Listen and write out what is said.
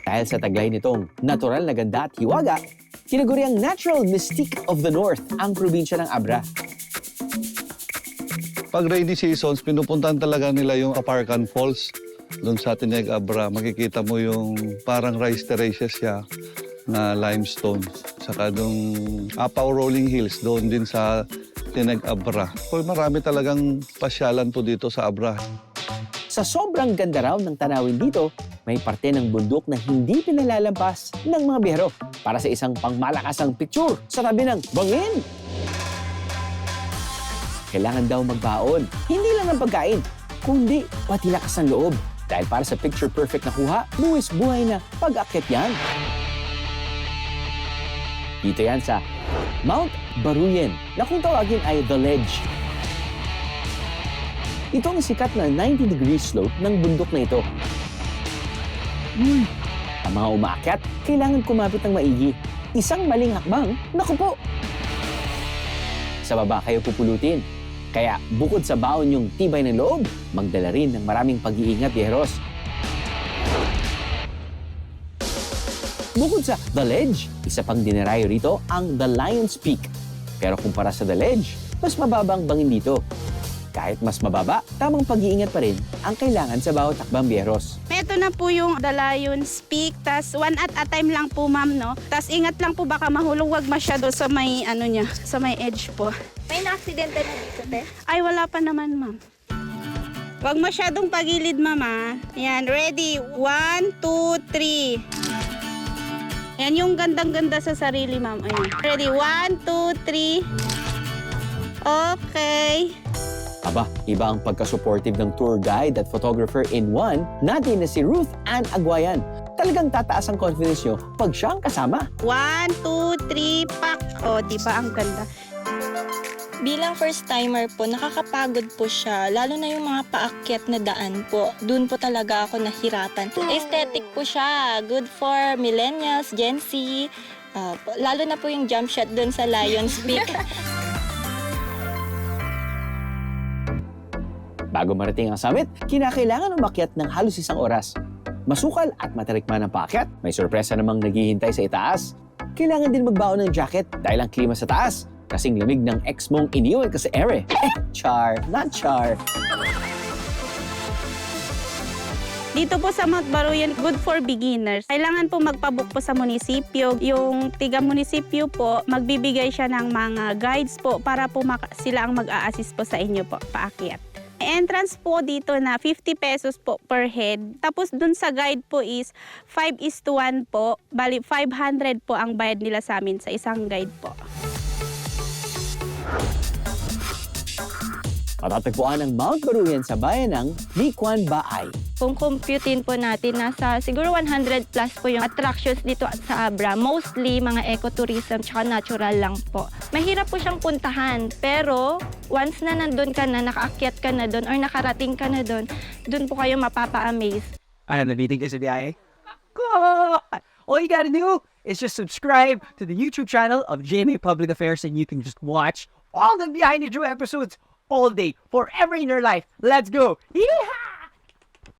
Dahil sa taglay nitong natural na ganda at hiwaga, tinaguri ang natural mystique of the north ang probinsya ng Abra. Pag rainy seasons, pinupuntahan talaga nila yung Aparcan Falls. Doon sa Tineg Abra, makikita mo yung parang rice terraces siya na limestone. Saka doon Apaw Rolling Hills, doon din sa Tineg Abra. So, marami talagang pasyalan po dito sa Abra. Sa sobrang ganda raw ng tanawin dito, may parte ng bundok na hindi pinalalampas ng mga biyahero para sa isang pangmalakasang picture sa tabi ng bangin. Kailangan daw magbaon, hindi lang ng pagkain, kundi pati lakas ng loob. Dahil para sa picture-perfect na kuha, buwis buhay na pag-akit yan. Dito yan sa Mount Baruyen, na kung tawagin ay The Ledge. Ito ang sikat na 90-degree slope ng bundok na ito. Ang mga umaakyat, kailangan kumapit ng maigi. Isang maling hakbang, naku po! Sa baba kayo pupulutin. Kaya bukod sa baon yung tibay ng loob, magdala rin ng maraming pag-iingat, biyeros. Bukod sa The Ledge, isa pang dinarayo rito ang The Lion's Peak. Pero kumpara sa The Ledge, mas mababa ang bangin dito. Kahit mas mababa, tamang pag-iingat pa rin ang kailangan sa bawat takbang, biyeros. Ito na po yung The Lion's Peak, tas one at a time lang po ma'am, no? Tas ingat lang po baka mahulog, wag masyado sa may ano niya, sa may edge po. May na-aksidente na dito, te? Ay, wala pa naman ma'am. Wag masyadong pagilid mama. Yan, ready? 1, 2, 3. Yan yung gandang-ganda sa sarili ma'am. Ayan. Ready? 1, 2, 3. Okay. Aba, iba ang pagka-supportive ng tour guide at photographer in one natin na si Ruth Ann Aguayan. Talagang tataas ang confidence nyo pag siya ang kasama. 1, 2, 3, pak! O, di ba ang ganda? Bilang first-timer po, nakakapagod po siya. Lalo na yung mga paakyat na daan po. Doon po talaga ako nahirapan. Aesthetic po siya. Good for millennials, Gen Z. Lalo na po yung jump shot doon sa Lion's Peak. Bago marating ang summit, kinakailangan umakyat ng halos 1 oras. Masukal at matarikman ang paakyat, may sorpresa namang naghihintay sa itaas. Kailangan din magbaon ng jacket dahil ang klima sa taas. Kasing lamig ng ex mong iniwan ka sa ere. Char, not char. Dito po sa Mount Baruyen, good for beginners. Kailangan po magpabook po sa munisipyo. Yung tiga-munisipyo po, magbibigay siya ng mga guides po para po sila ang mag-a-assist po sa inyo po, paakyat. Entrance po dito na 50 pesos po per head. Tapos dun sa guide po is 5:1 po. Bali 500 po ang bayad nila sa amin sa isang guide po. Matatagpuan ang Mount Baruyen sa bayan ng Licuan Baay. Kung computein po natin, nasa siguro 100 plus po yung attractions dito sa Abra. Mostly mga ecotourism tsaka natural lang po. Mahirap po siyang puntahan, pero once na nandun ka na, nakaakyat ka na doon or nakarating ka na doon, doon po kayo mapapa-amaze. I am the meeting is the IA. God! All you gotta do is just subscribe to the YouTube channel of GMA Public Affairs and you can just watch all the behind the show episodes all day, forever in your life. Let's go! Yeehaw!